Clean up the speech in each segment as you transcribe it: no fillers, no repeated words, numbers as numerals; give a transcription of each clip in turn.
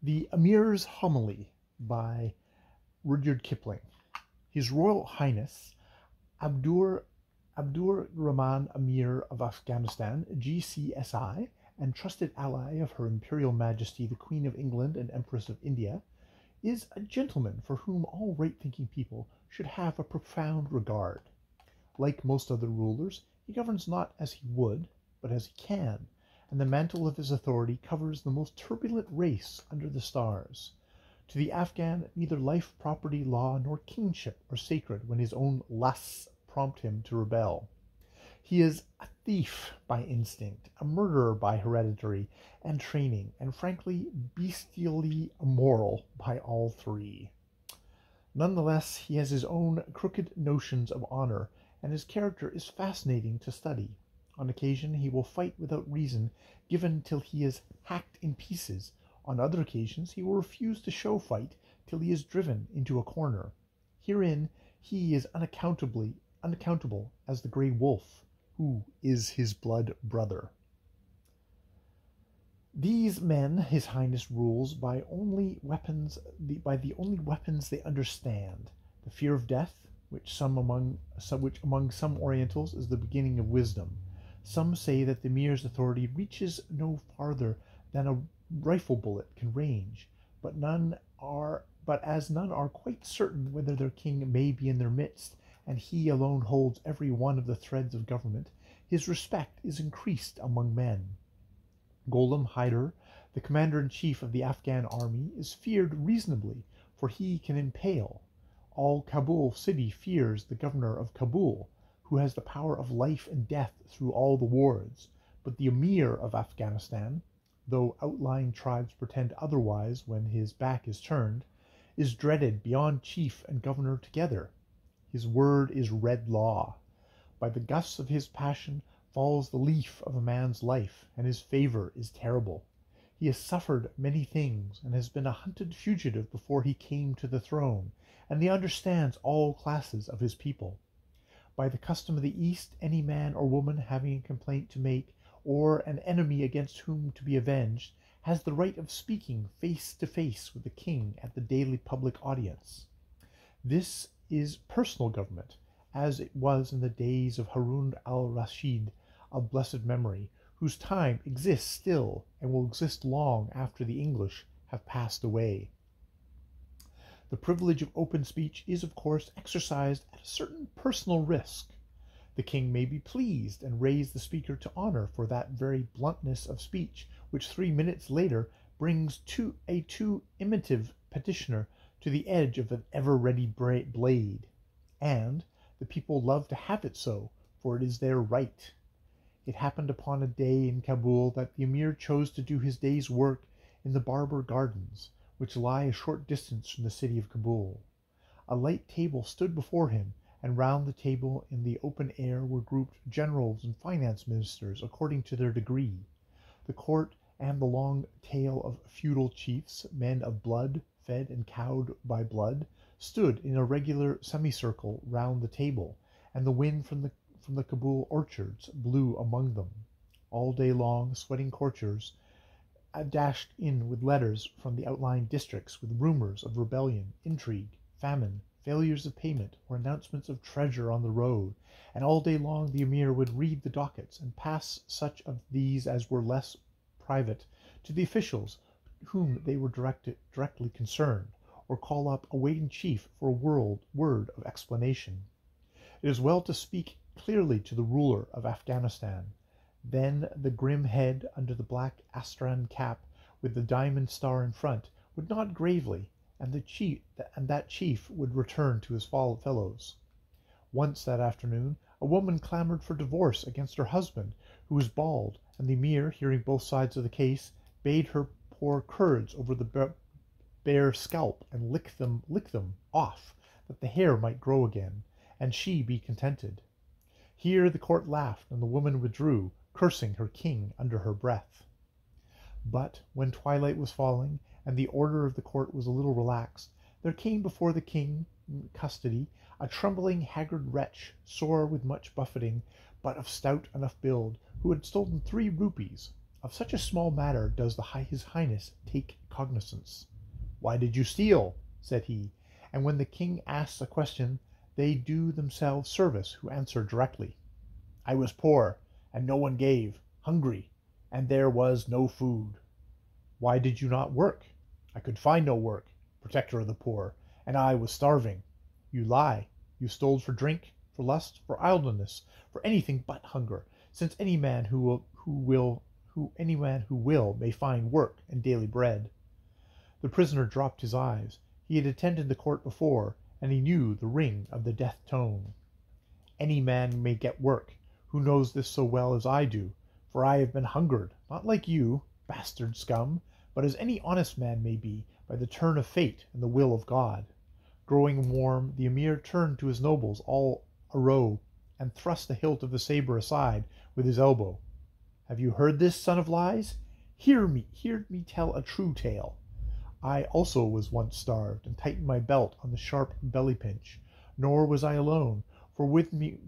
The Emir's Homily by Rudyard Kipling. His Royal Highness Abdur Rahman Amir of Afghanistan, GCSI, and trusted ally of Her Imperial Majesty the Queen of England and Empress of India, is a gentleman for whom all right-thinking people should have a profound regard. Like most other rulers, he governs not as he would, but as he can, and the mantle of his authority covers the most turbulent race under the stars. To the Afghan, neither life, property, law, nor kingship are sacred when his own lusts prompt him to rebel. He is a thief by instinct, a murderer by hereditary and training, and frankly, bestially immoral by all three. Nonetheless, he has his own crooked notions of honor, and his character is fascinating to study. On occasion he will fight without reason, given till he is hacked in pieces. On other occasions he will refuse to show fight till he is driven into a corner. Herein he is unaccountable as the grey wolf, who is his blood brother. These men his Highness rules by the only weapons they understand, the fear of death, which among some Orientals is the beginning of wisdom. Some say that the Emir's authority reaches no farther than a rifle bullet can range, but as none are quite certain whether their king may be in their midst, and he alone holds every one of the threads of government, his respect is increased among men. Gholam Hyder, the commander-in-chief of the Afghan army, is feared reasonably, for he can impale. All Kabul city fears the governor of Kabul, who has the power of life and death through all the wards, but the Emir of Afghanistan, though outlying tribes pretend otherwise when his back is turned, is dreaded beyond chief and governor together. His word is red law. By the gusts of his passion falls the leaf of a man's life, and his favor is terrible. He has suffered many things, and has been a hunted fugitive before he came to the throne, and he understands all classes of his people. By the custom of the East, any man or woman having a complaint to make, or an enemy against whom to be avenged, has the right of speaking face to face with the king at the daily public audience. This is personal government, as it was in the days of Harun al-Rashid of blessed memory, whose time exists still and will exist long after the English have passed away. The privilege of open speech is, of course, exercised at a certain personal risk. The king may be pleased and raise the speaker to honor for that very bluntness of speech which 3 minutes later brings a too imitative petitioner to the edge of an ever-ready blade. And the people love to have it so, for it is their right. It happened upon a day in Kabul that the Emir chose to do his day's work in the Barber Gardens, which lie a short distance from the city of Kabul. A light table stood before him, and round the table in the open air were grouped generals and finance ministers according to their degree. The court and the long tail of feudal chiefs, men of blood, fed and cowed by blood, stood in a regular semicircle round the table, and the wind from the Kabul orchards blew among them. All day long, sweating courtiers dashed in with letters from the outlying districts with rumors of rebellion, intrigue, famine, failures of payment, or announcements of treasure on the road, and all day long the Emir would read the dockets and pass such of these as were less private to the officials whom they were directly concerned, or call up a waiting chief for a word of explanation. It is well to speak clearly to the ruler of Afghanistan. Then the grim head under the black astrakhan cap with the diamond star in front would nod gravely, and that chief would return to his fellows. Once that afternoon a woman clamored for divorce against her husband, who was bald, and the Emir, hearing both sides of the case, bade her pour curds over the bare scalp and lick them off, that the hair might grow again, and she be contented. Here the court laughed, and the woman withdrew, cursing her king under her breath. But when twilight was falling, and the order of the court was a little relaxed, there came before the king in custody a trembling, haggard wretch, sore with much buffeting, but of stout enough build, who had stolen 3 rupees. of such a small matter does his Highness take cognizance. Why did you steal? Said he, and when the king asks a question, they do themselves service who answer directly. I was poor, and no one gave, hungry, and there was no food. Why did you not work? I could find no work, protector of the poor, and I was starving. You lie. You stole for drink, for lust, for idleness, for anything but hunger, since any man who will may find work and daily bread. The prisoner dropped his eyes. He had attended the court before, and he knew the ring of the death tone. Any man may get work, who knows this so well as I do, for I have been hungered, not like you, bastard scum, but as any honest man may be, by the turn of fate and the will of God. Growing warm, the Emir turned to his nobles all a row, and thrust the hilt of the sabre aside with his elbow. Have you heard this, son of lies? Hear me tell a true tale. I also was once starved, and tightened my belt on the sharp belly pinch. Nor was I alone, for with me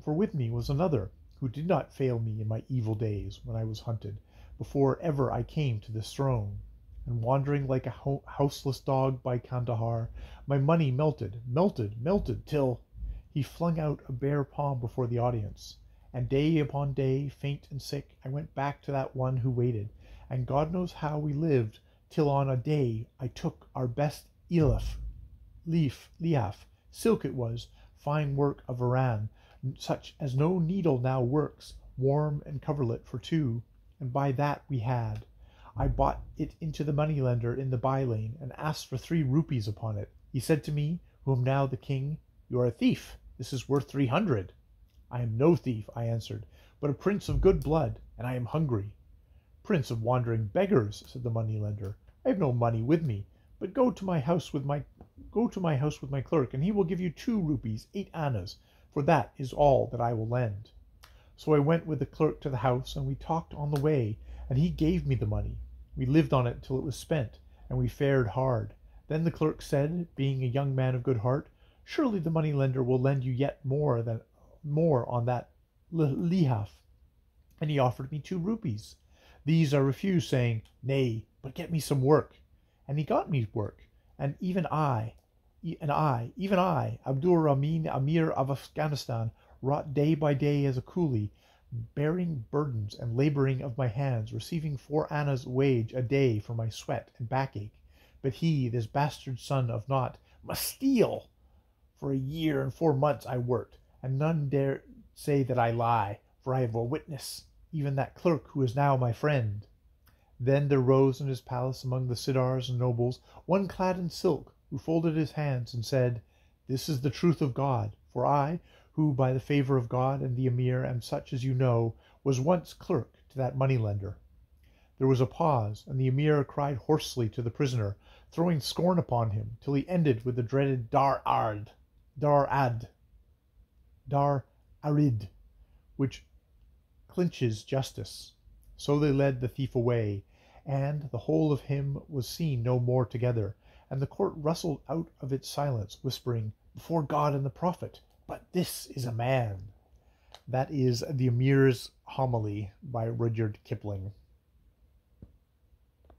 was another, who did not fail me in my evil days when I was hunted, before ever I came to this throne. And wandering like a houseless dog by Kandahar, my money melted, till he flung out a bare palm before the audience. And day upon day, faint and sick, I went back to that one who waited, and God knows how we lived, till on a day I took our best liaf, silk it was, fine work of Iran, such as no needle now works, warm and coverlet for two, and by that we had. I bought it into the moneylender in the by-lane, and asked for 3 rupees upon it. He said to me, who am now the king, You are a thief, this is worth 300. I am no thief, I answered, but a prince of good blood, and I am hungry. Prince of wandering beggars, said the moneylender, I have no money with me, but go to my house with my clerk, and he will give you 2 rupees, 8 annas, for that is all that I will lend. So I went with the clerk to the house, and we talked on the way, and he gave me the money. We lived on it till it was spent, and we fared hard. Then the clerk said, being a young man of good heart, Surely the moneylender will lend you yet more on that liaf. And he offered me 2 rupees. These I refused, saying, Nay, but get me some work. And he got me work, and even I, Abdur Rahman, Amir of Afghanistan, wrought day by day as a coolie, bearing burdens and laboring of my hands, receiving 4 annas wage a day for my sweat and backache. But he, this bastard son of naught, must steal. For a year and 4 months I worked, and none dare say that I lie, for I have a witness, even that clerk who is now my friend. Then there rose in his palace among the Siddars and nobles one clad in silk, who folded his hands and said, This is the truth of God, for I, who by the favour of God and the Emir am such as you know, was once clerk to that moneylender. There was a pause, and the Emir cried hoarsely to the prisoner, throwing scorn upon him, till he ended with the dreaded Dar Arid, which clinches justice. So they led the thief away, and the whole of him was seen no more together, and the court rustled out of its silence, whispering, Before God and the Prophet, but this is a man. That is the Emir's Homily by Rudyard Kipling.